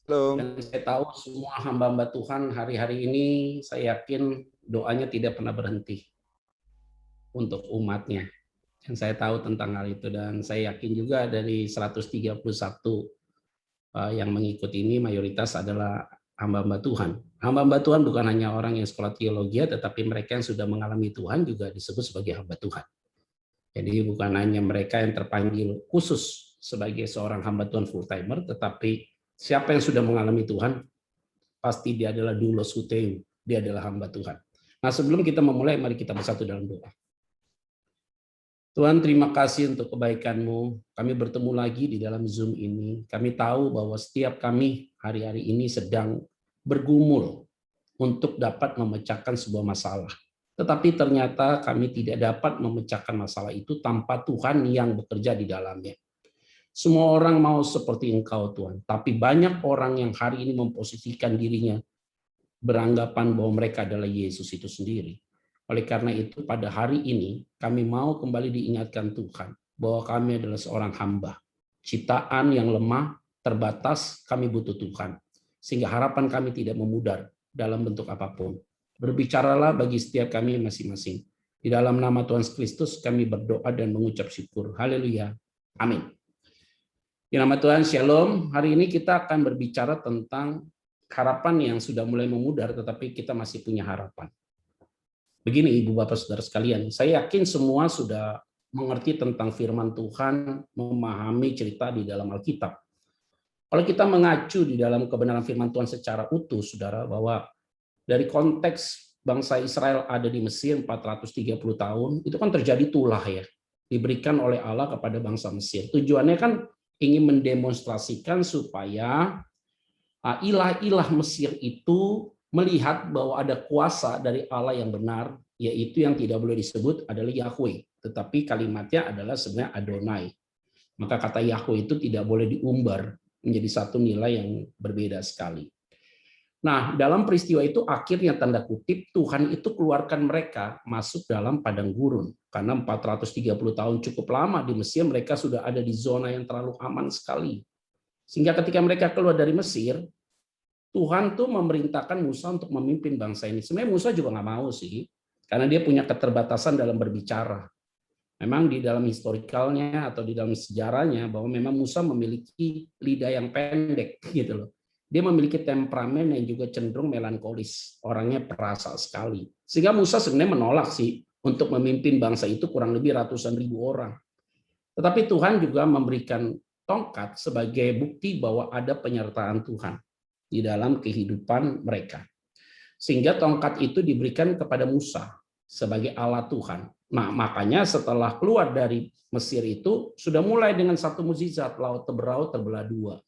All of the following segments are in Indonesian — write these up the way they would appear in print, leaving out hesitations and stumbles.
Halo. Dan saya tahu semua hamba-hamba Tuhan hari-hari ini, saya yakin doanya tidak pernah berhenti untuk umatnya. Dan saya tahu tentang hal itu, dan saya yakin juga dari 131 yang mengikuti ini mayoritas adalah hamba-hamba Tuhan. Hamba-hamba Tuhan bukan hanya orang yang sekolah teologi, tetapi mereka yang sudah mengalami Tuhan juga disebut sebagai hamba Tuhan. Jadi bukan hanya mereka yang terpanggil khusus sebagai seorang hamba Tuhan full timer, tetapi siapa yang sudah mengalami Tuhan pasti dia adalah doulos huteu, dia adalah hamba Tuhan. Nah, sebelum kita memulai, mari kita bersatu dalam doa. Tuhan, terima kasih untuk kebaikan-Mu. Kami bertemu lagi di dalam Zoom ini. Kami tahu bahwa setiap kami hari-hari ini sedang bergumul untuk dapat memecahkan sebuah masalah. Tetapi ternyata kami tidak dapat memecahkan masalah itu tanpa Tuhan yang bekerja di dalamnya. Semua orang mau seperti Engkau, Tuhan. Tapi banyak orang yang hari ini memposisikan dirinya beranggapan bahwa mereka adalah Yesus itu sendiri. Oleh karena itu, pada hari ini kami mau kembali diingatkan Tuhan bahwa kami adalah seorang hamba. Ciptaan yang lemah, terbatas, kami butuh Tuhan. Sehingga harapan kami tidak memudar dalam bentuk apapun. Berbicaralah bagi setiap kami masing-masing. Di dalam nama Tuhan Kristus kami berdoa dan mengucap syukur. Haleluya. Amin. Di nama Tuhan, Shalom. Hari ini kita akan berbicara tentang harapan yang sudah mulai memudar, tetapi kita masih punya harapan. Begini Ibu Bapak Saudara sekalian, saya yakin semua sudah mengerti tentang firman Tuhan, memahami cerita di dalam Alkitab. Kalau kita mengacu di dalam kebenaran firman Tuhan secara utuh, Saudara, bahwa dari konteks bangsa Israel ada di Mesir 430 tahun, itu kan terjadi tulah ya, diberikan oleh Allah kepada bangsa Mesir. Tujuannya kan ingin mendemonstrasikan supaya ilah-ilah Mesir itu melihat bahwa ada kuasa dari Allah yang benar, yaitu yang tidak boleh disebut adalah Yahweh, tetapi kalimatnya adalah sebenarnya Adonai. Maka kata Yahweh itu tidak boleh diumbar menjadi satu nilai yang berbeda sekali. Nah, dalam peristiwa itu akhirnya tanda kutip Tuhan itu keluarkan mereka masuk dalam padang gurun. Karena 430 tahun cukup lama di Mesir, mereka sudah ada di zona yang terlalu aman sekali. Sehingga ketika mereka keluar dari Mesir, Tuhan tuh memerintahkan Musa untuk memimpin bangsa ini. Sebenarnya Musa juga nggak mau sih, karena dia punya keterbatasan dalam berbicara. Memang di dalam historikalnya atau di dalam sejarahnya bahwa memang Musa memiliki lidah yang pendek gitu loh. Dia memiliki temperamen yang juga cenderung melankolis, orangnya perasa sekali. Sehingga Musa sebenarnya menolak sih untuk memimpin bangsa itu kurang lebih ratusan ribu orang. Tetapi Tuhan juga memberikan tongkat sebagai bukti bahwa ada penyertaan Tuhan di dalam kehidupan mereka. Sehingga tongkat itu diberikan kepada Musa sebagai alat Tuhan. Nah, makanya setelah keluar dari Mesir itu sudah mulai dengan satu mukjizat, laut Teberau terbelah dua.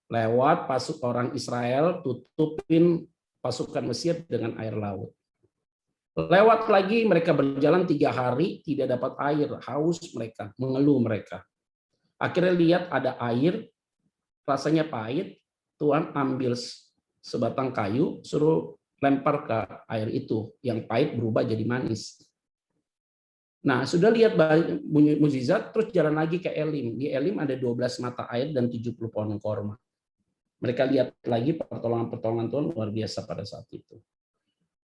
Lewat pasukan orang Israel tutupin pasukan Mesir dengan air laut. Lewat lagi mereka berjalan 3 hari tidak dapat air, haus mereka, mengeluh mereka. Akhirnya lihat ada air, rasanya pahit, Tuhan ambil sebatang kayu, suruh lempar ke air itu, yang pahit berubah jadi manis. Nah, sudah lihat mukjizat, terus jalan lagi ke Elim. Di Elim ada 12 mata air dan 70 pohon korma. Mereka lihat lagi pertolongan-pertolongan Tuhan luar biasa pada saat itu.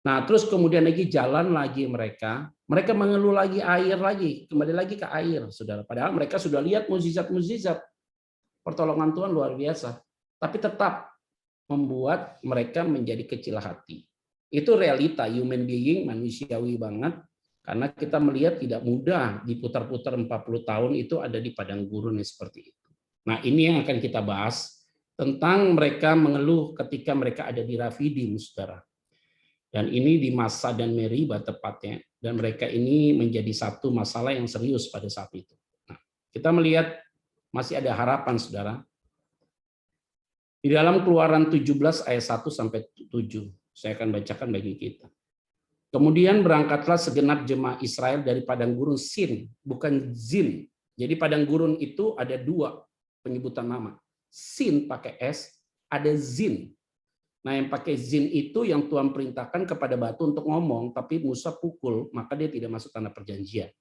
Nah, terus kemudian lagi jalan lagi mereka mengeluh lagi air lagi, kembali lagi ke air, Saudara. Padahal mereka sudah lihat mukjizat-mukjizat, pertolongan Tuhan luar biasa. Tapi tetap membuat mereka menjadi kecil hati. Itu realita human being, manusiawi banget, karena kita melihat tidak mudah diputar-putar 40 tahun itu ada di padang gurun seperti itu. Nah, ini yang akan kita bahas tentang mereka mengeluh ketika mereka ada di Rafidim, Saudara. Dan ini di masa dan Meriba tepatnya, dan mereka ini menjadi satu masalah yang serius pada saat itu. Nah, kita melihat masih ada harapan, Saudara. Di dalam Keluaran 17 ayat 1 sampai 7, saya akan bacakan bagi kita. Kemudian berangkatlah segenap jemaah Israel dari padang gurun Sin, bukan Zin. Jadi padang gurun itu ada dua penyebutan nama. Sin pakai S, ada Zin. Nah, yang pakai Zin itu yang Tuhan perintahkan kepada batu untuk ngomong, tapi Musa pukul, maka dia tidak masuk tanah perjanjian.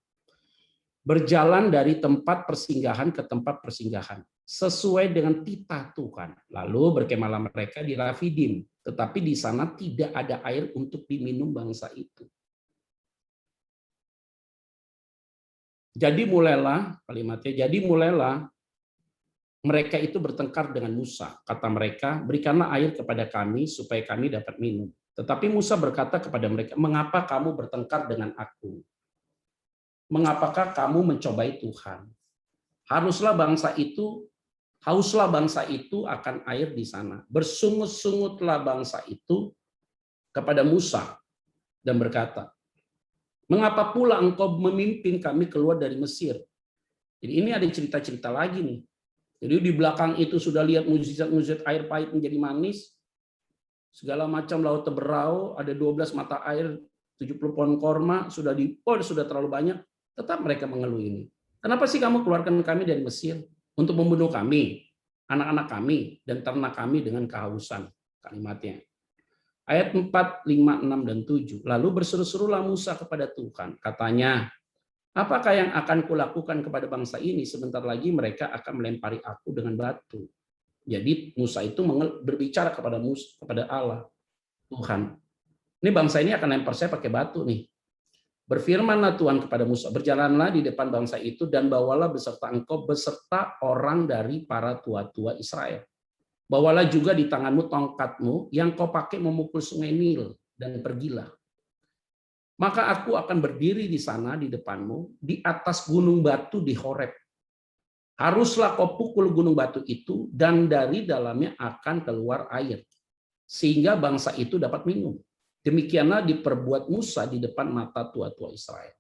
berjalan dari tempat persinggahan ke tempat persinggahan sesuai dengan titah Tuhan. Lalu berkemahlah mereka di Rafidim, tetapi di sana tidak ada air untuk diminum bangsa itu. Jadi mulailah kalimatnya, jadi mulailah mereka itu bertengkar dengan Musa. Kata mereka, berikanlah air kepada kami supaya kami dapat minum. Tetapi Musa berkata kepada mereka, mengapa kamu bertengkar dengan aku? Mengapakah kamu mencobai Tuhan? Hauslah bangsa itu akan air di sana. Bersungut-sungutlah bangsa itu kepada Musa dan berkata, mengapa pula engkau memimpin kami keluar dari Mesir? Jadi ini ada cerita-cerita lagi nih. Jadi di belakang itu sudah lihat mujizat-mujizat air pahit menjadi manis, segala macam laut terberau, ada 12 mata air, 70 pohon korma, sudah terlalu banyak, tetap mereka mengeluh ini. Kenapa sih kamu keluarkan kami dari Mesir? Untuk membunuh kami, anak-anak kami, dan ternak kami dengan kehausan. Kalimatnya. Ayat 4, 5, 6, dan 7. Lalu berseru-serulah Musa kepada Tuhan. Katanya, apakah yang akan kulakukan kepada bangsa ini? Sebentar lagi mereka akan melempari aku dengan batu. Jadi Musa itu berbicara kepada Allah. Tuhan, ini bangsa ini akan lempar saya pakai batu nih. Berfirmanlah Tuhan kepada Musa, berjalanlah di depan bangsa itu dan bawalah beserta engkau beserta orang dari para tua-tua Israel. Bawalah juga di tanganmu tongkatmu yang kau pakai memukul sungai Nil dan pergilah. Maka aku akan berdiri di sana di depanmu, di atas gunung batu di Horeb. Haruslah kau pukul gunung batu itu, dan dari dalamnya akan keluar air, sehingga bangsa itu dapat minum. Demikianlah diperbuat Musa di depan mata tua-tua Israel.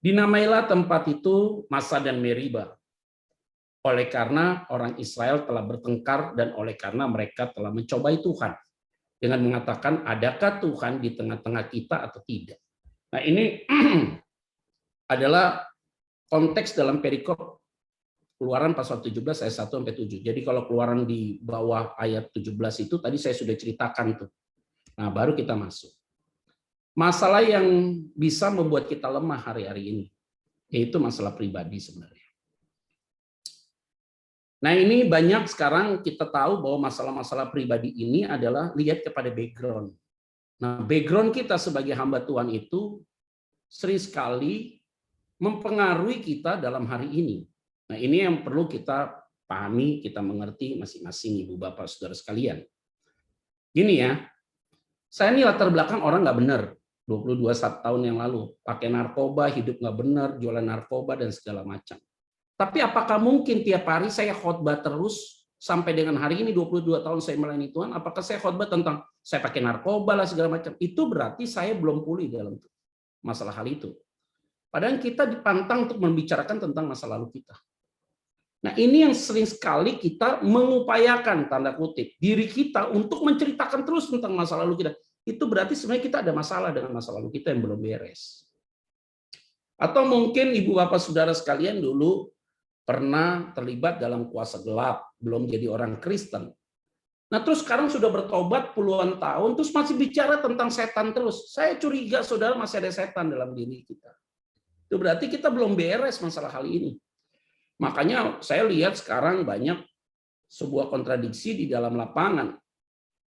Dinamailah tempat itu Masa dan Meriba, oleh karena orang Israel telah bertengkar dan oleh karena mereka telah mencobai Tuhan, dengan mengatakan, adakah Tuhan di tengah-tengah kita atau tidak? Nah ini adalah konteks dalam perikop Keluaran pasal 17 ayat 1-7. Jadi kalau Keluaran di bawah ayat 17 itu tadi saya sudah ceritakan tuh. Nah baru kita masuk. Masalah yang bisa membuat kita lemah hari-hari ini, yaitu masalah pribadi sebenarnya. Nah ini banyak sekarang kita tahu bahwa masalah-masalah pribadi ini adalah lihat kepada background. Nah background kita sebagai hamba Tuhan itu sering sekali mempengaruhi kita dalam hari ini. Nah ini yang perlu kita pahami, kita mengerti masing-masing ibu bapak saudara sekalian. Gini ya, saya ini latar belakang orang nggak benar. 22 tahun yang lalu pakai narkoba, hidup nggak benar, jualan narkoba dan segala macam. Tapi apakah mungkin tiap hari saya khotbah terus sampai dengan hari ini 22 tahun saya melayani Tuhan? Apakah saya khotbah tentang saya pakai narkoba lah segala macam? Itu berarti saya belum pulih dalam masalah hal itu. Padahal kita dipantang untuk membicarakan tentang masa lalu kita. Nah ini yang sering sekali kita mengupayakan tanda kutip diri kita untuk menceritakan terus tentang masa lalu kita. Itu berarti sebenarnya kita ada masalah dengan masa lalu kita yang belum beres. Atau mungkin ibu bapak saudara sekalian dulu pernah terlibat dalam kuasa gelap, belum jadi orang Kristen. Nah terus sekarang sudah bertobat puluhan tahun, terus masih bicara tentang setan terus. Saya curiga saudara masih ada setan dalam diri kita. Itu berarti kita belum beres masalah hal ini. Makanya saya lihat sekarang banyak sebuah kontradiksi di dalam lapangan,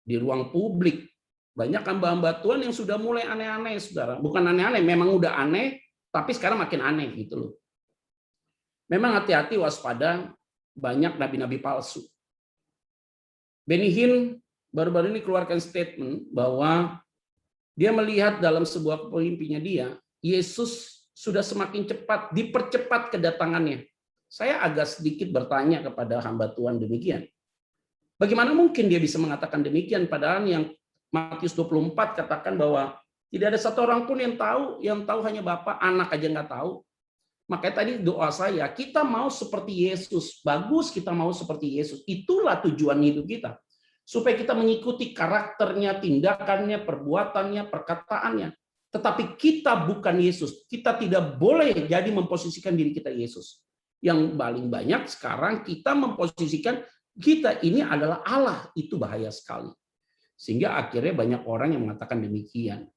di ruang publik. Banyak hamba-hamba Tuhan yang sudah mulai aneh-aneh, saudara. Bukan aneh-aneh, memang udah aneh, tapi sekarang makin aneh gitu loh. Memang hati-hati waspada, banyak nabi-nabi palsu. Benny Hinn baru-baru ini keluarkan statement bahwa dia melihat dalam sebuah pemimpinnya dia, Yesus sudah semakin cepat, dipercepat kedatangannya. Saya agak sedikit bertanya kepada hamba Tuhan demikian. Bagaimana mungkin dia bisa mengatakan demikian, padahal yang Matius 24 katakan bahwa tidak ada satu orang pun yang tahu hanya Bapa, anak aja nggak tahu. Makanya tadi doa saya, kita mau seperti Yesus. Bagus kita mau seperti Yesus. Itulah tujuan hidup kita. Supaya kita mengikuti karakternya, tindakannya, perbuatannya, perkataannya. Tetapi kita bukan Yesus. Kita tidak boleh jadi memposisikan diri kita Yesus. Yang paling banyak sekarang kita memposisikan kita ini adalah Allah. Itu bahaya sekali. Sehingga akhirnya banyak orang yang mengatakan demikian.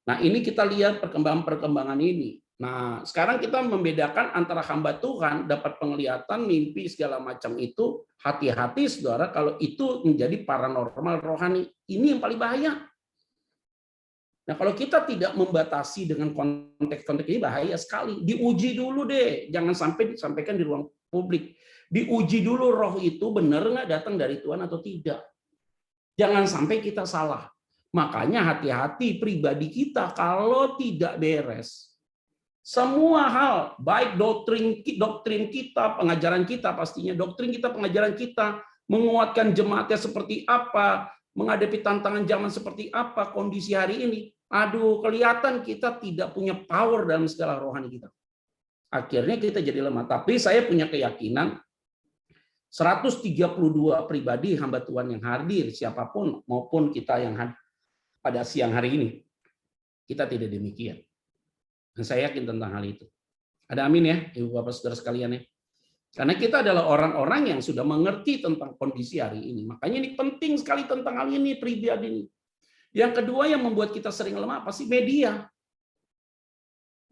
Nah ini kita lihat perkembangan-perkembangan ini. Nah, sekarang kita membedakan antara hamba Tuhan dapat penglihatan, mimpi segala macam itu, hati-hati saudara kalau itu menjadi paranormal rohani. Ini yang paling bahaya. Nah, kalau kita tidak membatasi dengan konteks-konteks ini bahaya sekali. Diuji dulu deh, jangan sampai disampaikan di ruang publik. Diuji dulu roh itu benar nggak datang dari Tuhan atau tidak. Jangan sampai kita salah. Makanya hati-hati pribadi kita kalau tidak beres. Semua hal, baik doktrin kita, pengajaran kita pastinya, doktrin kita, pengajaran kita, menguatkan jemaatnya seperti apa, menghadapi tantangan zaman seperti apa, kondisi hari ini. Aduh, kelihatan kita tidak punya power dalam segala rohani kita. Akhirnya kita jadi lemah. Tapi saya punya keyakinan 132 pribadi hamba Tuhan yang hadir, siapapun maupun kita yang hadir pada siang hari ini, kita tidak demikian. Dan saya yakin tentang hal itu. Ada amin ya, Ibu Bapak Saudara sekalian ya. Karena kita adalah orang-orang yang sudah mengerti tentang kondisi hari ini. Makanya ini penting sekali tentang hal ini, pribadi ini. Yang kedua yang membuat kita sering lemah apa sih? Media.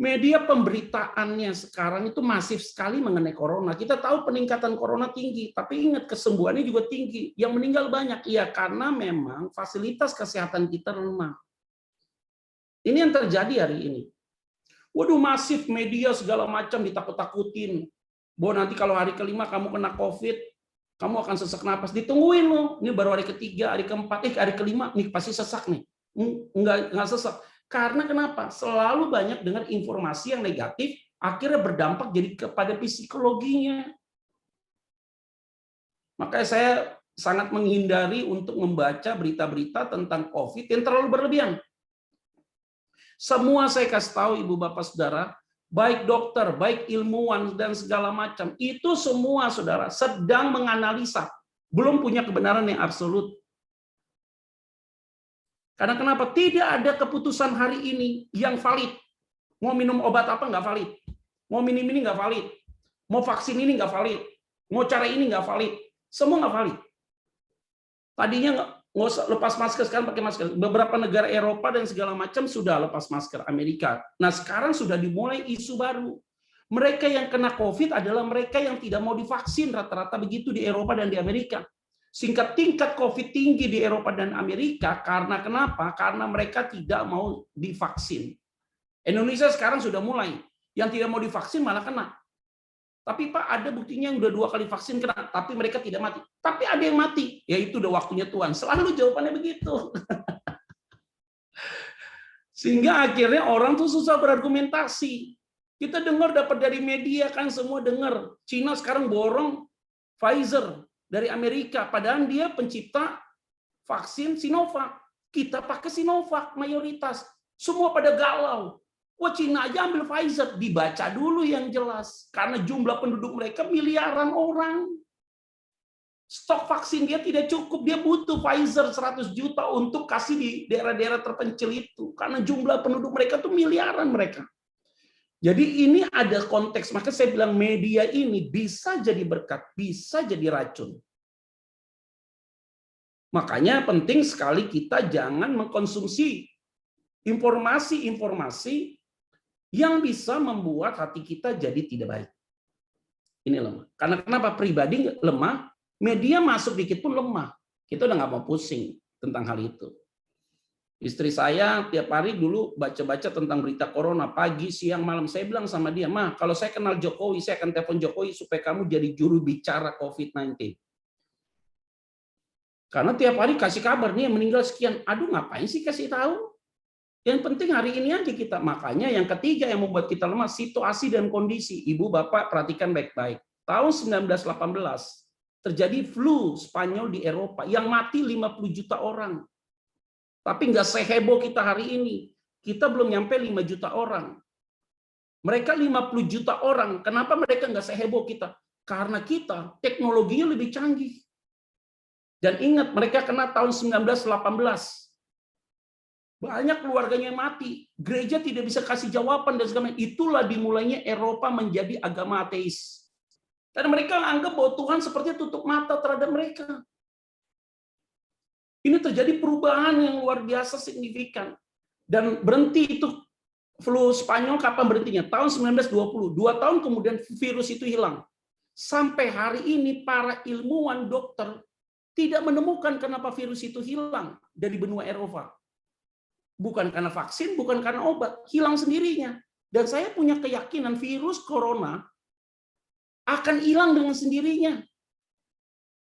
Media pemberitaannya sekarang itu masif sekali mengenai corona. Kita tahu peningkatan corona tinggi, tapi ingat kesembuhannya juga tinggi. Yang meninggal banyak. Iya, karena memang fasilitas kesehatan kita lemah. Ini yang terjadi hari ini. Waduh, masif media segala macam ditakut-takutin. Bahwa nanti kalau hari kelima kamu kena COVID, kamu akan sesak napas. Ditungguin loh. Ini baru hari ketiga, hari keempat, hari kelima, nih pasti sesak nih. Enggak sesak. Karena kenapa? Selalu banyak dengar informasi yang negatif, akhirnya berdampak jadi kepada psikologinya. Makanya saya sangat menghindari untuk membaca berita-berita tentang COVID yang terlalu berlebihan. Semua saya kasih tahu Ibu Bapak Saudara, baik dokter, baik ilmuwan dan segala macam, itu semua Saudara sedang menganalisa, belum punya kebenaran yang absolut. Karena kenapa? Tidak ada keputusan hari ini yang valid. Mau minum obat apa nggak valid. Mau minum ini nggak valid. Mau vaksin ini nggak valid. Mau cara ini nggak valid. Semua nggak valid. Tadinya nggak usah lepas masker, sekarang pakai masker. Beberapa negara Eropa dan segala macam sudah lepas masker, Amerika. Nah sekarang sudah dimulai isu baru. Mereka yang kena COVID adalah mereka yang tidak mau divaksin, rata-rata begitu di Eropa dan di Amerika. Singkat tingkat COVID tinggi di Eropa dan Amerika karena kenapa? Karena mereka tidak mau divaksin. Indonesia sekarang sudah mulai. Yang tidak mau divaksin malah kena. Tapi Pak, ada buktinya yang udah 2 kali vaksin kena, tapi mereka tidak mati. Tapi ada yang mati, yaitu udah waktunya Tuhan. Selalu jawabannya begitu. Sehingga akhirnya orang tuh susah berargumentasi. Kita dengar dapat dari media kan semua dengar. Cina sekarang borong Pfizer dari Amerika, padahal dia pencipta vaksin Sinovac. Kita pakai Sinovac mayoritas. Semua pada galau. Wah, Cina aja ambil Pfizer. Dibaca dulu yang jelas. Karena jumlah penduduk mereka miliaran orang. Stok vaksin dia tidak cukup. Dia butuh Pfizer 100 juta untuk kasih di daerah-daerah terpencil itu. Karena jumlah penduduk mereka tuh miliaran mereka. Jadi ini ada konteks. Maka saya bilang media ini bisa jadi berkat, bisa jadi racun. Makanya penting sekali kita jangan mengkonsumsi informasi-informasi yang bisa membuat hati kita jadi tidak baik. Ini lemah. Karena kenapa? Pribadi lemah, media masuk dikit pun lemah. Kita udah nggak mau pusing tentang hal itu. Istri saya tiap hari dulu baca-baca tentang berita corona, pagi, siang, malam. Saya bilang sama dia, "Ma, kalau saya kenal Jokowi, saya akan telepon Jokowi supaya kamu jadi juru bicara COVID-19. Karena tiap hari kasih kabar, nih yang meninggal sekian. Aduh, ngapain sih kasih tahu? Yang penting hari ini aja kita." Makanya yang ketiga yang membuat kita lemah, situasi dan kondisi. Ibu, Bapak perhatikan baik-baik. Tahun 1918, terjadi flu Spanyol di Eropa, yang mati 50 juta orang. Tapi nggak seheboh kita hari ini. Kita belum nyampe 5 juta orang. Mereka 50 juta orang. Kenapa mereka nggak seheboh kita? Karena kita teknologinya lebih canggih. Dan ingat, mereka kena tahun 1918. Banyak keluarganya yang mati. Gereja tidak bisa kasih jawaban dan segala macam. Itulah dimulainya Eropa menjadi agama ateis. Karena mereka anggap bahwa Tuhan sepertinya tutup mata terhadap mereka. Ini terjadi perubahan yang luar biasa signifikan. Dan berhenti itu Flu Spanyol kapan berhentinya? Tahun 1920. 2 tahun kemudian virus itu hilang. Sampai hari ini para ilmuwan dokter tidak menemukan kenapa virus itu hilang dari benua Eropa. Bukan karena vaksin, bukan karena obat, hilang sendirinya. Dan saya punya keyakinan virus corona akan hilang dengan sendirinya.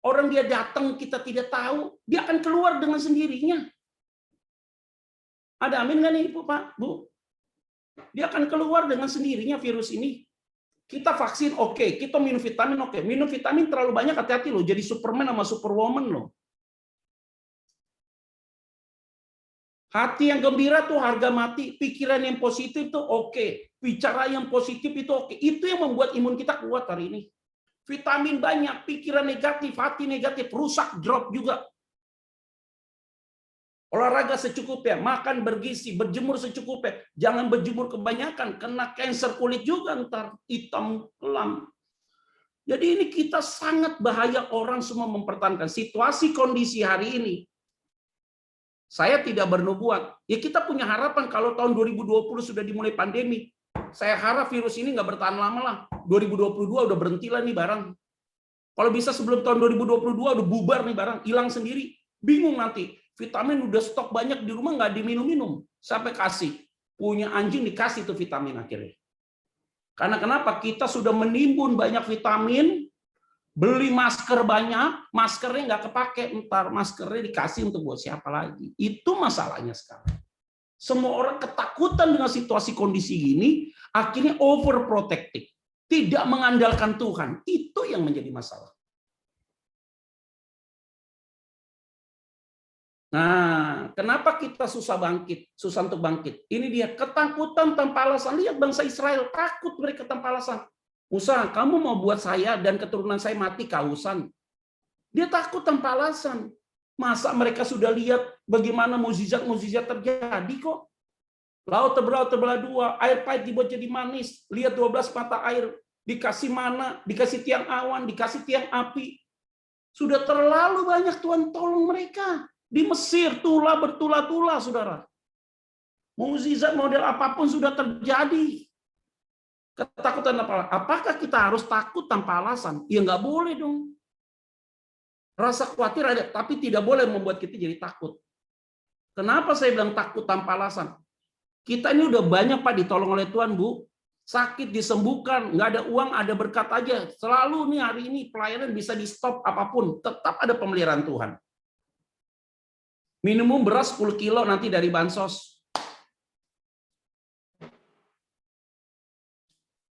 Orang dia datang kita tidak tahu, dia akan keluar dengan sendirinya. Ada amin nggak nih Ibu, Pak, Bu? Dia akan keluar dengan sendirinya virus ini. Kita vaksin oke, kita minum vitamin oke. Minum vitamin terlalu banyak hati-hati loh, jadi Superman sama Superwoman loh. Hati yang gembira tuh harga mati, pikiran yang positif tuh oke, bicara yang positif itu oke. Itu yang membuat imun kita kuat hari ini. Vitamin banyak, pikiran negatif, hati negatif, rusak, drop juga. Olahraga secukupnya, makan bergizi, berjemur secukupnya. Jangan berjemur kebanyakan, kena kanker kulit juga ntar, hitam, kelam. Jadi ini kita sangat bahaya, orang semua mempertahankan. Situasi kondisi hari ini, saya tidak bernubuat. Ya kita punya harapan kalau tahun 2020 sudah dimulai pandemi. Saya harap virus ini nggak bertahan lama lah. 2022 udah berhentilah nih barang. Kalau bisa sebelum tahun 2022 udah bubar nih barang, hilang sendiri. Bingung nanti. Vitamin udah stok banyak di rumah nggak diminum-minum. Sampai kasih. Punya anjing dikasih tuh vitamin akhirnya. Karena kenapa? Kita sudah menimbun banyak vitamin, beli masker banyak, maskernya nggak kepake, ntar maskernya dikasih untuk buat siapa lagi. Itu masalahnya sekarang. Semua orang ketakutan dengan situasi kondisi ini, akhirnya overprotective. Tidak mengandalkan Tuhan. Itu yang menjadi masalah. Nah, kenapa kita susah bangkit, susah untuk bangkit? Ini dia ketakutan tanpa alasan. Lihat bangsa Israel, takut mereka tanpa alasan. Musa, kamu mau buat saya dan keturunan saya mati kehausan? Dia takut tanpa alasan. Masa mereka sudah lihat bagaimana mukjizat-mukjizat terjadi kok? Laut terbelah dua, air pahit dibuat jadi manis. Lihat 12 mata air, dikasih mana, dikasih tiang awan, dikasih tiang api. Sudah terlalu banyak Tuhan tolong mereka. Di Mesir tulah bertulah-tulah, saudara. Mukjizat model apapun sudah terjadi. Ketakutan apa? Apakah kita harus takut tanpa alasan? Ya nggak boleh dong. Rasa khawatir ada, tapi tidak boleh membuat kita jadi takut. Kenapa saya bilang takut tanpa alasan? Kita ini udah banyak Pak ditolong oleh Tuhan, Bu. Sakit disembuhkan, nggak ada uang, ada berkat aja. Selalu nih hari ini pelayanan bisa di stop apapun, tetap ada pemeliharaan Tuhan. Minimum beras 10 kilo nanti dari bansos.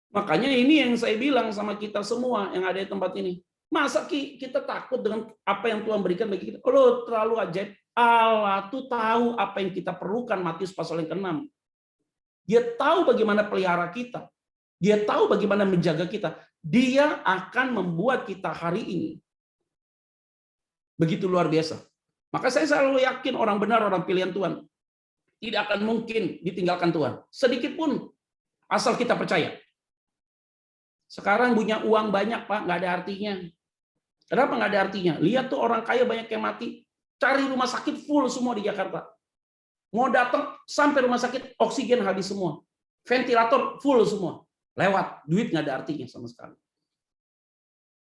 Makanya ini yang saya bilang sama kita semua yang ada di tempat ini. Masa kita takut dengan apa yang Tuhan berikan bagi kita? Loh, terlalu ajaib. Allah tuh tahu apa yang kita perlukan, Matius pasal yang ke-6. Dia tahu bagaimana pelihara kita. Dia tahu bagaimana menjaga kita. Dia akan membuat kita hari ini begitu luar biasa. Maka saya selalu yakin orang benar, orang pilihan Tuhan tidak akan mungkin ditinggalkan Tuhan. Sedikit pun, asal kita percaya. Sekarang punya uang banyak, Pak, nggak ada artinya. Kenapa nggak ada artinya? Lihat tuh orang kaya banyak yang mati. Cari rumah sakit full semua di Jakarta. Mau datang sampai rumah sakit, oksigen habis semua. Ventilator full semua. Lewat, duit nggak ada artinya sama sekali.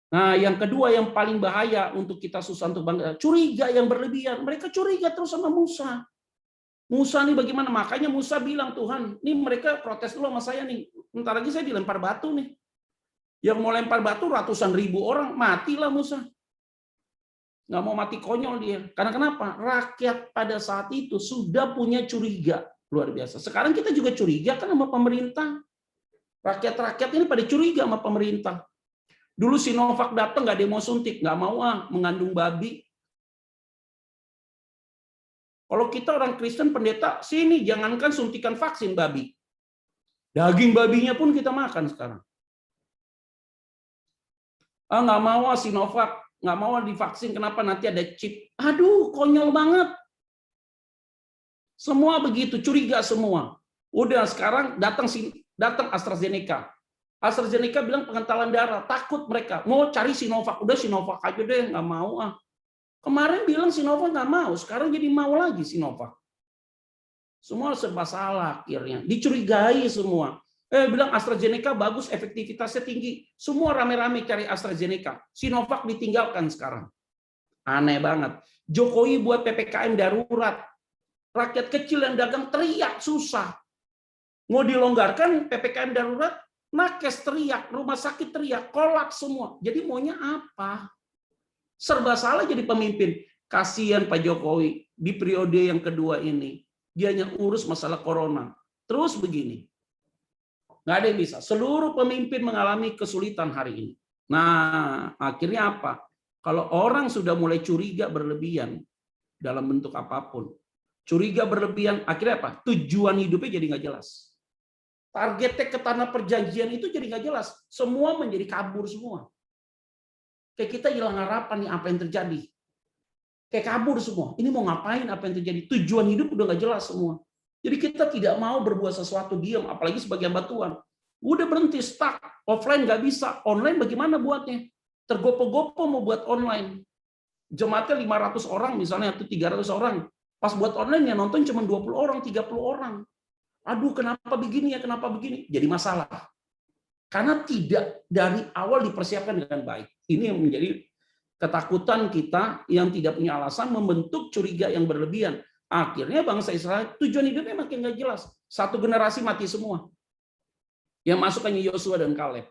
Nah, yang kedua yang paling bahaya untuk kita susah untuk bangkit, curiga yang berlebihan. Mereka curiga terus sama Musa. Musa nih bagaimana? Makanya Musa bilang, Tuhan, nih mereka protes dulu sama saya nih. Bentar lagi saya dilempar batu nih. Yang mau lempar batu ratusan ribu orang, matilah Musa. Nggak mau mati konyol dia. Karena kenapa? Rakyat pada saat itu sudah punya curiga. Luar biasa. Sekarang kita juga curiga kan sama pemerintah. Rakyat-rakyat ini pada curiga sama pemerintah. Dulu Sinovac datang nggak ada yang mau suntik, nggak mau mengandung babi. Kalau kita orang Kristen pendeta, sini jangankan suntikan vaksin babi. Daging babinya pun kita makan sekarang. Nggak mau Sinovac, nggak mau divaksin, kenapa nanti ada chip. Aduh, konyol banget. Semua begitu, curiga semua. Udah sekarang datang AstraZeneca. AstraZeneca bilang pengentalan darah, takut mereka. Mau cari Sinovac, udah Sinovac aja deh, nggak mau Kemarin bilang Sinovac nggak mau, sekarang jadi mau lagi Sinovac. Semua serba salah akhirnya. Dicurigai semua. Bilang AstraZeneca bagus, efektivitasnya tinggi. Semua rame-rame cari AstraZeneca. Sinovac ditinggalkan sekarang. Aneh banget. Jokowi buat PPKM darurat. Rakyat kecil yang dagang teriak susah. Mau dilonggarkan PPKM darurat, nakes teriak, rumah sakit teriak, kolaps semua. Jadi maunya apa? Serba salah jadi pemimpin. Kasihan Pak Jokowi di periode yang kedua ini. Dia hanya urus masalah corona. Terus begini. Nggak ada yang bisa. Seluruh pemimpin mengalami kesulitan hari ini. Nah, akhirnya apa? Kalau orang sudah mulai curiga berlebihan dalam bentuk apapun, curiga berlebihan, akhirnya apa? Tujuan hidupnya jadi nggak jelas. Targetnya ke tanah perjanjian itu jadi nggak jelas. Semua menjadi kabur semua. Kayak kita hilang harapan nih apa yang terjadi. Kayak kabur semua. Ini mau ngapain apa yang terjadi? Tujuan hidup udah nggak jelas semua. Jadi kita tidak mau berbuat sesuatu diam, apalagi sebagai hamba Tuhan. Udah berhenti, stuck. Offline nggak bisa. Online bagaimana buatnya? Tergopo-gopo mau buat online. Jemaatnya 500 orang misalnya, atau 300 orang. Pas buat online ya nonton cuma 20 orang, 30 orang. Aduh, kenapa begini ya, kenapa begini? Jadi masalah. Karena tidak dari awal dipersiapkan dengan baik. Ini yang menjadi ketakutan kita yang tidak punya alasan membentuk curiga yang berlebihan. Akhirnya bangsa Israel tujuan hidupnya makin nggak jelas. Satu generasi mati semua. Yang masuk hanya Yosua dan Kaleb.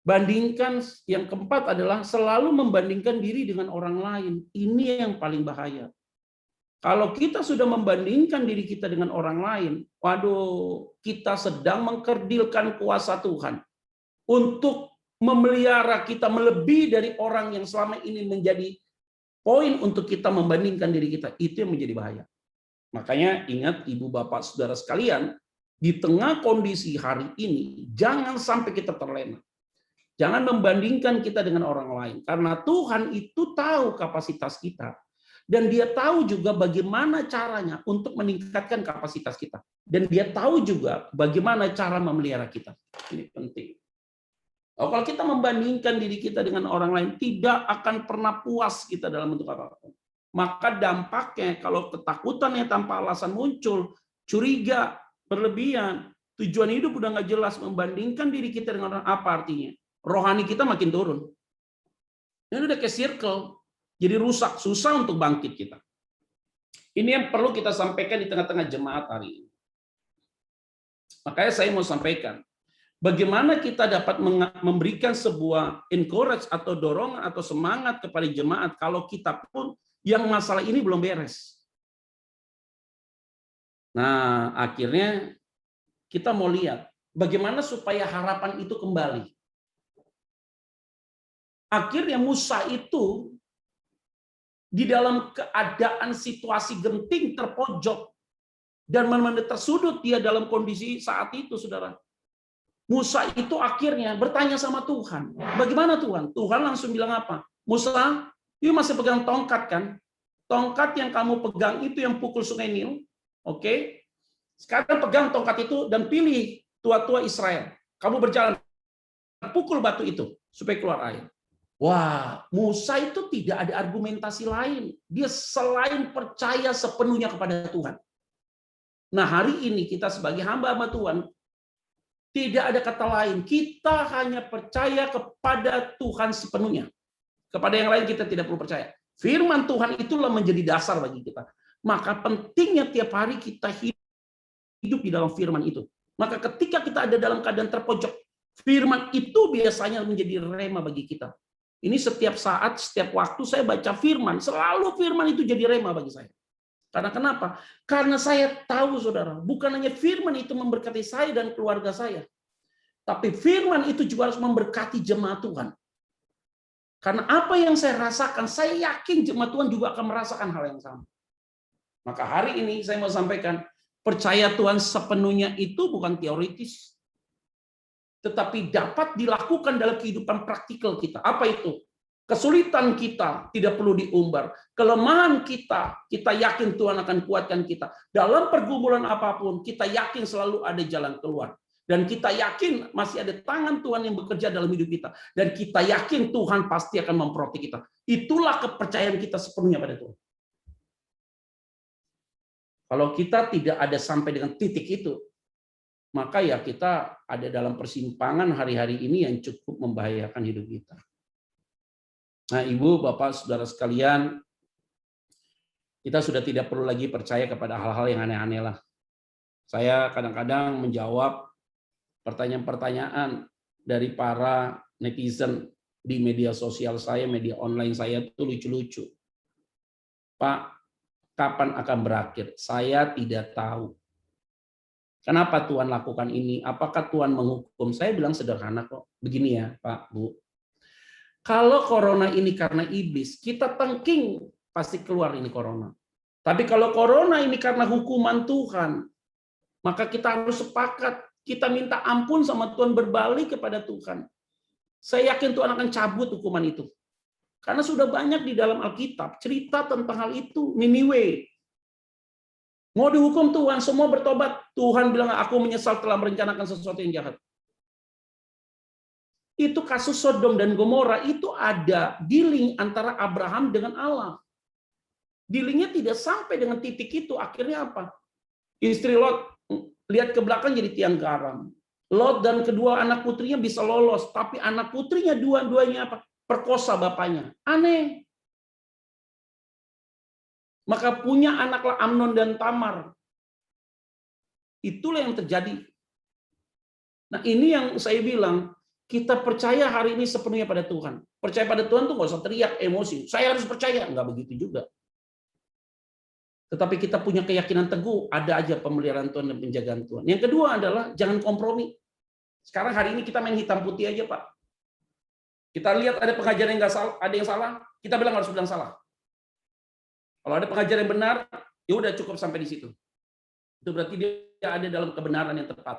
Bandingkan, yang keempat adalah selalu membandingkan diri dengan orang lain. Ini yang paling bahaya. Kalau kita sudah membandingkan diri kita dengan orang lain, waduh, kita sedang mengkerdilkan kuasa Tuhan untuk memelihara kita melebihi dari orang yang selama ini menjadi poin untuk kita membandingkan diri kita. Itu yang menjadi bahaya. Makanya ingat ibu bapak saudara sekalian, di tengah kondisi hari ini, jangan sampai kita terlena. Jangan membandingkan kita dengan orang lain. Karena Tuhan itu tahu kapasitas kita. Dan dia tahu juga bagaimana caranya untuk meningkatkan kapasitas kita. Dan dia tahu juga bagaimana cara memelihara kita. Ini penting. Kalau kita membandingkan diri kita dengan orang lain, tidak akan pernah puas kita dalam bentuk apapun. Maka dampaknya kalau ketakutannya tanpa alasan muncul, curiga, berlebihan, tujuan hidup udah nggak jelas, membandingkan diri kita dengan orang, apa artinya? Rohani kita makin turun. Ini udah kayak circle, jadi rusak, susah untuk bangkit kita. Ini yang perlu kita sampaikan di tengah-tengah jemaat hari ini. Makanya saya mau sampaikan, bagaimana kita dapat memberikan sebuah encourage atau dorongan atau semangat kepada jemaat kalau kita pun yang masalah ini belum beres. Nah, akhirnya kita mau lihat bagaimana supaya harapan itu kembali. Akhirnya Musa itu di dalam keadaan situasi genting terpojok dan benar-benar tersudut dia dalam kondisi saat itu, saudara. Musa itu akhirnya bertanya sama Tuhan. Bagaimana Tuhan? Tuhan langsung bilang apa? Musa, you masih pegang tongkat kan? Tongkat yang kamu pegang itu yang pukul sungai Nil. Oke? Sekarang pegang tongkat itu dan pilih tua-tua Israel. Kamu berjalan, pukul batu itu supaya keluar air. Wah, Musa itu tidak ada argumentasi lain. Dia selain percaya sepenuhnya kepada Tuhan. Nah, hari ini kita sebagai hamba-hamba Tuhan, tidak ada kata lain. Kita hanya percaya kepada Tuhan sepenuhnya. Kepada yang lain kita tidak perlu percaya. Firman Tuhan itulah menjadi dasar bagi kita. Maka pentingnya tiap hari kita hidup di dalam firman itu. Maka ketika kita ada dalam keadaan terpojok, firman itu biasanya menjadi rema bagi kita. Ini setiap saat, setiap waktu saya baca firman, selalu firman itu jadi rema bagi saya. Karena kenapa? Karena saya tahu, saudara, bukan hanya firman itu memberkati saya dan keluarga saya, tapi firman itu juga harus memberkati jemaat Tuhan. Karena apa yang saya rasakan, saya yakin jemaat Tuhan juga akan merasakan hal yang sama. Maka hari ini saya mau sampaikan, percaya Tuhan sepenuhnya itu bukan teoritis, tetapi dapat dilakukan dalam kehidupan praktikal kita. Apa itu? Kesulitan kita tidak perlu diumbar. Kelemahan kita yakin Tuhan akan kuatkan kita. Dalam pergumulan apapun, kita yakin selalu ada jalan keluar. Dan kita yakin masih ada tangan Tuhan yang bekerja dalam hidup kita. Dan kita yakin Tuhan pasti akan memprotek kita. Itulah kepercayaan kita sepenuhnya pada Tuhan. Kalau kita tidak ada sampai dengan titik itu, maka ya kita ada dalam persimpangan hari-hari ini yang cukup membahayakan hidup kita. Nah, Ibu, Bapak, Saudara sekalian, kita sudah tidak perlu lagi percaya kepada hal-hal yang aneh-aneh lah. Saya kadang-kadang menjawab pertanyaan-pertanyaan dari para netizen di media sosial saya, media online saya itu lucu-lucu. Pak, kapan akan berakhir? Saya tidak tahu. Kenapa Tuhan lakukan ini? Apakah Tuhan menghukum? Saya bilang sederhana kok. Begini ya, Pak, Bu. Kalau corona ini karena iblis, kita tengking pasti keluar ini corona. Tapi kalau corona ini karena hukuman Tuhan, maka kita harus sepakat. Kita minta ampun sama Tuhan, berbalik kepada Tuhan. Saya yakin Tuhan akan cabut hukuman itu. Karena sudah banyak di dalam Alkitab cerita tentang hal itu. Niniwe mau dihukum Tuhan, semua bertobat. Tuhan bilang, aku menyesal telah merencanakan sesuatu yang jahat. Itu kasus Sodom dan Gomora, itu ada dealing antara Abraham dengan Allah. Dealingnya tidak sampai dengan titik itu. Akhirnya apa? Istri Lot lihat ke belakang jadi tiang garam. Lot dan kedua anak putrinya bisa lolos, tapi anak putrinya dua-duanya apa? Perkosa bapaknya. Aneh. Maka punya anaklah Amnon dan Tamar. Itulah yang terjadi. Nah, ini yang saya bilang, kita percaya hari ini sepenuhnya pada Tuhan. Percaya pada Tuhan tuh nggak usah teriak emosi. Saya harus percaya, nggak begitu juga. Tetapi kita punya keyakinan teguh, ada aja pemeliharaan Tuhan dan penjagaan Tuhan. Yang kedua adalah jangan kompromi. Sekarang hari ini kita main hitam putih aja, Pak. Kita lihat ada pengajaran yang nggak salah, ada yang salah, kita bilang harus bilang salah. Kalau ada pengajaran yang benar, ya udah cukup sampai di situ. Itu berarti dia ada dalam kebenaran yang tepat.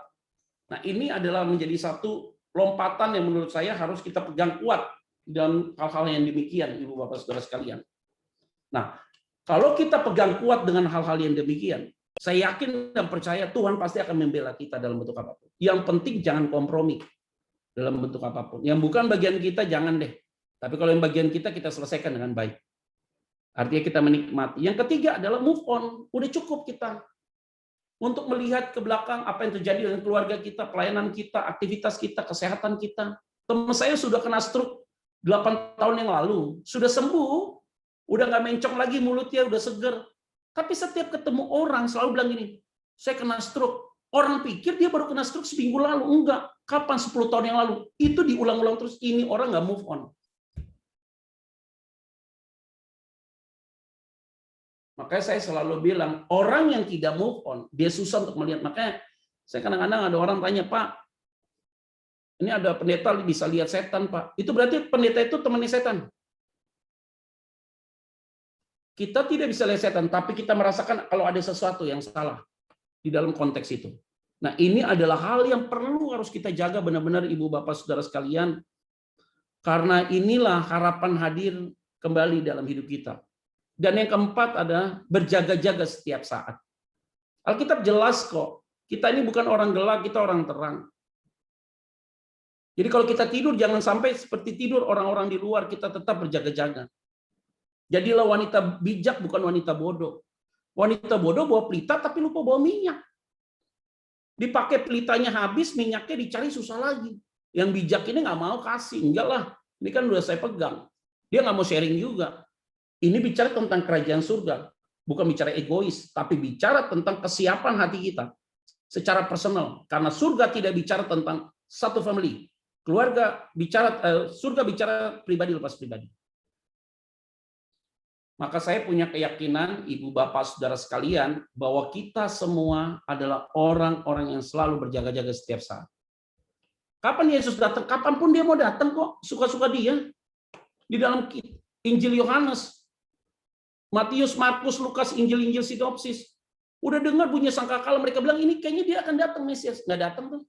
Nah, ini adalah menjadi satu lompatan yang menurut saya harus kita pegang kuat dalam hal-hal yang demikian, Ibu Bapak Saudara sekalian. Nah, kalau kita pegang kuat dengan hal-hal yang demikian, saya yakin dan percaya Tuhan pasti akan membela kita dalam bentuk apapun. Yang penting jangan kompromi dalam bentuk apapun. Yang bukan bagian kita jangan deh. Tapi kalau yang bagian kita selesaikan dengan baik. Artinya kita menikmati. Yang ketiga adalah move on. Udah cukup kita untuk melihat ke belakang apa yang terjadi dengan keluarga kita, pelayanan kita, aktivitas kita, kesehatan kita. Teman saya sudah kena stroke 8 tahun yang lalu, sudah sembuh, udah nggak mencong lagi mulutnya, udah seger. Tapi setiap ketemu orang selalu bilang gini, saya kena stroke. Orang pikir dia baru kena stroke seminggu lalu. Enggak. Kapan? 10 tahun yang lalu. Itu diulang-ulang terus. Ini orang nggak move on. Makanya saya selalu bilang, orang yang tidak move on, dia susah untuk melihat. Makanya saya kadang-kadang ada orang tanya, Pak, ini ada pendeta bisa lihat setan, Pak. Itu berarti pendeta itu temannya setan. Kita tidak bisa lihat setan, tapi kita merasakan kalau ada sesuatu yang salah di dalam konteks itu. Nah, ini adalah hal yang perlu harus kita jaga benar-benar, Ibu Bapak Saudara sekalian, karena inilah harapan hadir kembali dalam hidup kita. Dan yang keempat adalah berjaga-jaga setiap saat. Alkitab jelas kok, kita ini bukan orang gelap, kita orang terang. Jadi kalau kita tidur, jangan sampai seperti tidur orang-orang di luar, kita tetap berjaga-jaga. Jadilah wanita bijak, bukan wanita bodoh. Wanita bodoh bawa pelita, tapi lupa bawa minyak. Dipakai pelitanya habis, minyaknya dicari susah lagi. Yang bijak ini nggak mau kasih, enggak lah, ini kan udah saya pegang. Dia nggak mau sharing juga. Ini bicara tentang kerajaan surga, bukan bicara egois, tapi bicara tentang kesiapan hati kita secara personal. Karena surga tidak bicara tentang satu family, keluarga bicara, surga bicara pribadi lepas pribadi. Maka saya punya keyakinan, Ibu Bapak Saudara sekalian, bahwa kita semua adalah orang-orang yang selalu berjaga-jaga setiap saat. Kapan Yesus datang? Kapanpun dia mau datang kok, suka-suka dia. Di dalam Injil Yohanes, Matius, Markus, Lukas, Injil-Injil sinopsis. Udah dengar bunyi sangkakala, mereka bilang ini kayaknya dia akan datang Mesias. Nggak datang tuh.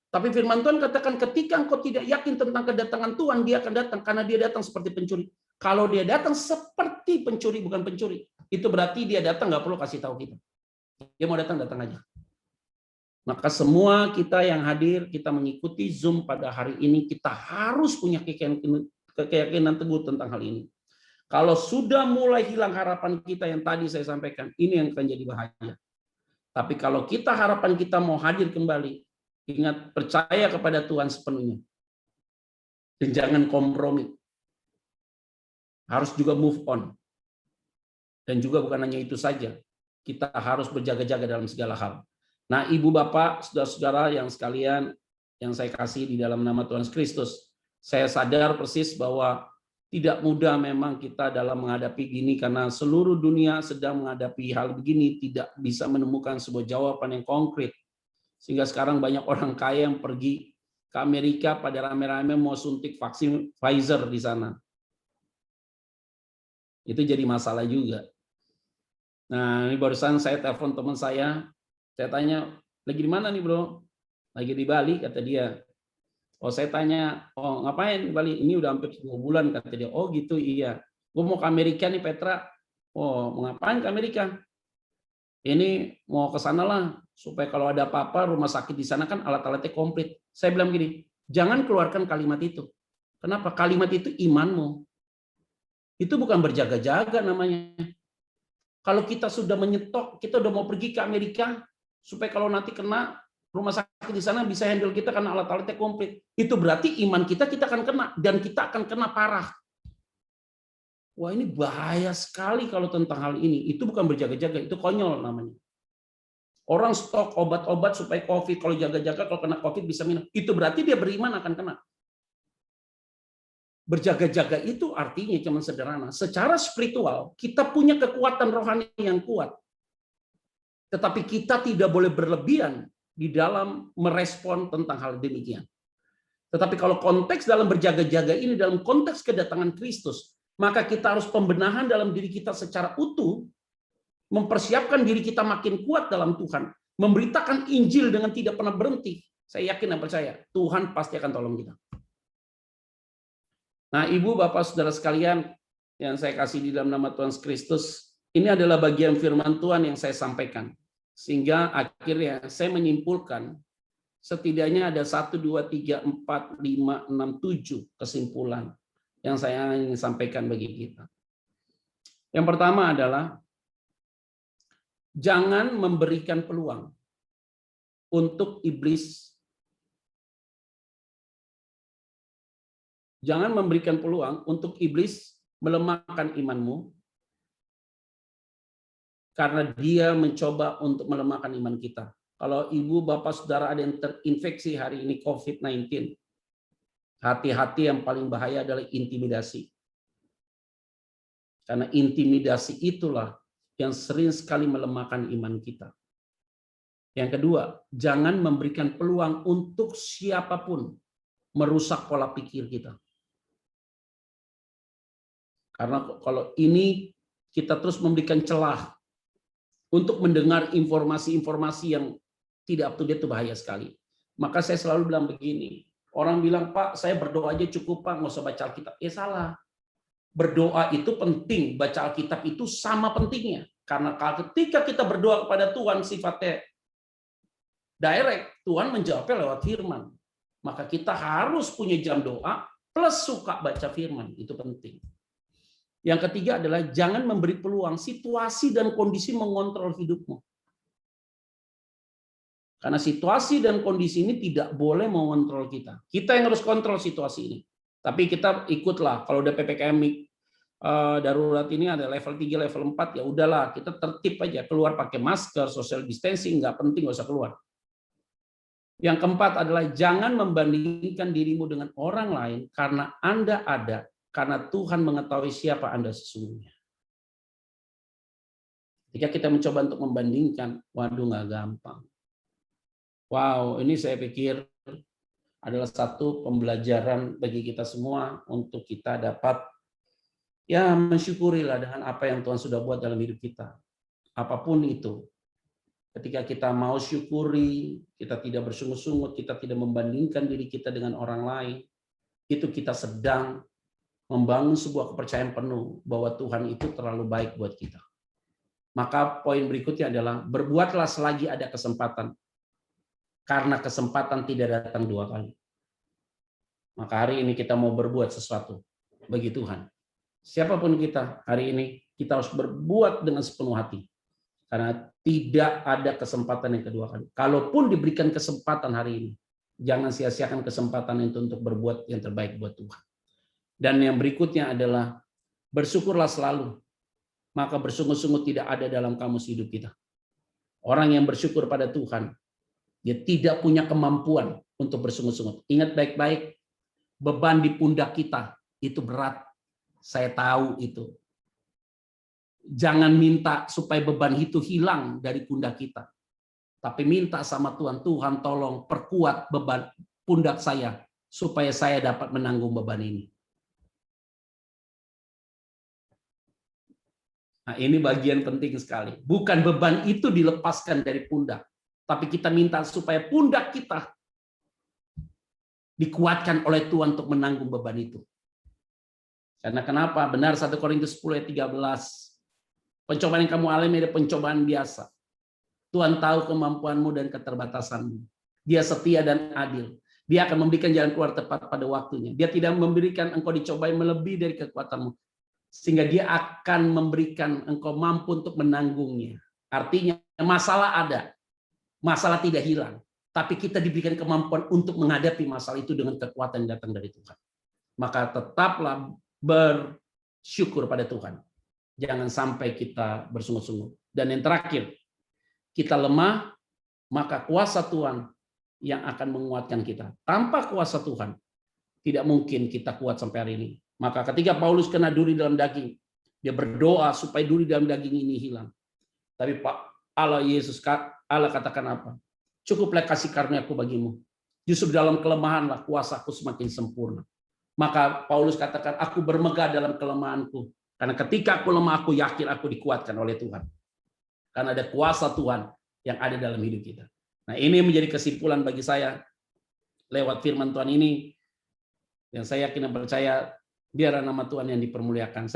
Tapi firman Tuhan katakan ketika engkau tidak yakin tentang kedatangan Tuhan, dia akan datang karena dia datang seperti pencuri. Kalau dia datang seperti pencuri, bukan pencuri, itu berarti dia datang nggak perlu kasih tahu kita. Dia mau datang, datang aja. Maka semua kita yang hadir, kita mengikuti Zoom pada hari ini, kita harus punya keyakinan teguh tentang hal ini. Kalau sudah mulai hilang harapan kita yang tadi saya sampaikan, ini yang akan jadi bahaya. Tapi kalau kita harapan kita mau hadir kembali, ingat percaya kepada Tuhan sepenuhnya. Dan jangan kompromi. Harus juga move on. Dan juga bukan hanya itu saja. Kita harus berjaga-jaga dalam segala hal. Nah, Ibu Bapak, saudara-saudara yang sekalian, yang saya kasih di dalam nama Tuhan Kristus, saya sadar persis bahwa tidak mudah memang kita dalam menghadapi gini, karena seluruh dunia sedang menghadapi hal begini, tidak bisa menemukan sebuah jawaban yang konkret. Sehingga sekarang banyak orang kaya yang pergi ke Amerika pada rame-rame mau suntik vaksin Pfizer di sana. Itu jadi masalah juga. Nah, ini barusan saya telepon teman saya tanya, lagi di mana nih bro? Lagi di Bali, kata dia. Oh, saya tanya, oh ngapain di Bali? Ini udah hampir 2 bulan, kata dia. Oh gitu, iya. Gue mau ke Amerika nih Petra. Oh, mau ngapain ke Amerika? Ini mau ke sana lah, supaya kalau ada apa-apa rumah sakit di sana kan alat-alatnya komplit. Saya bilang gini, jangan keluarkan kalimat itu. Kenapa? Kalimat itu imanmu. Itu bukan berjaga-jaga namanya. Kalau kita sudah menyetok, kita udah mau pergi ke Amerika, supaya kalau nanti kena rumah sakit di sana bisa handle kita karena alat-alatnya komplit. Itu berarti iman kita akan kena, dan kita akan kena parah. Wah, ini bahaya sekali kalau tentang hal ini. Itu bukan berjaga-jaga, itu konyol namanya. Orang stok obat-obat supaya COVID, kalau jaga-jaga kalau kena COVID bisa minum. Itu berarti dia beriman akan kena. Berjaga-jaga itu artinya cuma sederhana. Secara spiritual, kita punya kekuatan rohani yang kuat. Tetapi kita tidak boleh berlebihan di dalam merespon tentang hal demikian. Tetapi kalau konteks dalam berjaga-jaga ini dalam konteks kedatangan Kristus, maka kita harus pembenahan dalam diri kita secara utuh, mempersiapkan diri kita makin kuat dalam Tuhan, memberitakan Injil dengan tidak pernah berhenti. Saya yakin dan percaya, Tuhan pasti akan tolong kita. Nah, Ibu, Bapak, Saudara sekalian yang saya kasih di dalam nama Tuhan Kristus, ini adalah bagian firman Tuhan yang saya sampaikan. Sehingga akhirnya saya menyimpulkan setidaknya ada 1, 2, 3, 4, 5, 6, 7 kesimpulan yang saya ingin sampaikan bagi kita. Yang pertama adalah jangan memberikan peluang untuk iblis. Jangan memberikan peluang untuk iblis melemahkan imanmu, karena dia mencoba untuk melemahkan iman kita. Kalau ibu, bapak, saudara ada yang terinfeksi hari ini COVID-19, hati-hati, yang paling bahaya adalah intimidasi. Karena intimidasi itulah yang sering sekali melemahkan iman kita. Yang kedua, jangan memberikan peluang untuk siapapun merusak pola pikir kita. Karena kalau ini kita terus memberikan celah untuk mendengar informasi-informasi yang tidak up to date, itu bahaya sekali. Maka saya selalu bilang begini, orang bilang, Pak, saya berdoa aja cukup Pak, nggak usah baca Alkitab. Salah. Berdoa itu penting, baca Alkitab itu sama pentingnya. Karena ketika kita berdoa kepada Tuhan sifatnya direct, Tuhan menjawabnya lewat firman. Maka kita harus punya jam doa plus suka baca firman, itu penting. Yang ketiga adalah jangan memberi peluang situasi dan kondisi mengontrol hidupmu. Karena situasi dan kondisi ini tidak boleh mengontrol kita. Kita yang harus kontrol situasi ini. Tapi kita ikutlah, kalau udah PPKM darurat ini ada level 3, level 4, ya udahlah, kita tertib aja, keluar pakai masker, social distancing, nggak penting, nggak usah keluar. Yang keempat adalah jangan membandingkan dirimu dengan orang lain karena Anda ada, karena Tuhan mengetahui siapa Anda sesungguhnya. Ketika kita mencoba untuk membandingkan, waduh nggak gampang. Wow, ini saya pikir adalah satu pembelajaran bagi kita semua untuk kita dapat ya mensyukurilah dengan apa yang Tuhan sudah buat dalam hidup kita. Apapun itu. Ketika kita mau syukuri, kita tidak bersungut-sungut, kita tidak membandingkan diri kita dengan orang lain, itu kita sedang membangun sebuah kepercayaan penuh bahwa Tuhan itu terlalu baik buat kita. Maka poin berikutnya adalah berbuatlah selagi ada kesempatan. Karena kesempatan tidak datang 2 kali. Maka hari ini kita mau berbuat sesuatu bagi Tuhan. Siapapun kita hari ini, kita harus berbuat dengan sepenuh hati. Karena tidak ada kesempatan yang kedua kali. Kalaupun diberikan kesempatan hari ini, jangan sia-siakan kesempatan itu untuk berbuat yang terbaik buat Tuhan. Dan yang berikutnya adalah bersyukurlah selalu. Maka bersungguh-sungguh tidak ada dalam kamus hidup kita. Orang yang bersyukur pada Tuhan, dia tidak punya kemampuan untuk bersungguh-sungguh. Ingat baik-baik, beban di pundak kita itu berat. Saya tahu itu. Jangan minta supaya beban itu hilang dari pundak kita. Tapi minta sama Tuhan, Tuhan tolong perkuat beban pundak saya supaya saya dapat menanggung beban ini. Nah, ini bagian penting sekali. Bukan beban itu dilepaskan dari pundak, tapi kita minta supaya pundak kita dikuatkan oleh Tuhan untuk menanggung beban itu. Karena kenapa? Benar 1 Korintus 10 ayat 13. Pencobaan yang kamu alami adalah pencobaan biasa. Tuhan tahu kemampuanmu dan keterbatasanmu. Dia setia dan adil. Dia akan memberikan jalan keluar tepat pada waktunya. Dia tidak memberikan engkau dicobai melebihi dari kekuatanmu. Sehingga dia akan memberikan engkau mampu untuk menanggungnya. Artinya masalah ada. Masalah tidak hilang. Tapi kita diberikan kemampuan untuk menghadapi masalah itu dengan kekuatan yang datang dari Tuhan. Maka tetaplah bersyukur pada Tuhan. Jangan sampai kita bersungguh-sungguh. Dan yang terakhir, kita lemah, maka kuasa Tuhan yang akan menguatkan kita. Tanpa kuasa Tuhan, tidak mungkin kita kuat sampai hari ini. Maka ketika Paulus kena duri dalam daging, dia berdoa supaya duri dalam daging ini hilang. Tapi Pak Allah katakan apa? Cukuplah kasih karunia-Ku bagimu. Justru dalam kelemahanlah kuasa-Ku semakin sempurna. Maka Paulus katakan, aku bermegah dalam kelemahanku. Karena ketika aku lemah, aku yakin aku dikuatkan oleh Tuhan. Karena ada kuasa Tuhan yang ada dalam hidup kita. Nah, ini menjadi kesimpulan bagi saya lewat firman Tuhan ini. Yang saya yakin dan percaya, biarlah nama Tuhan yang dipermuliakan.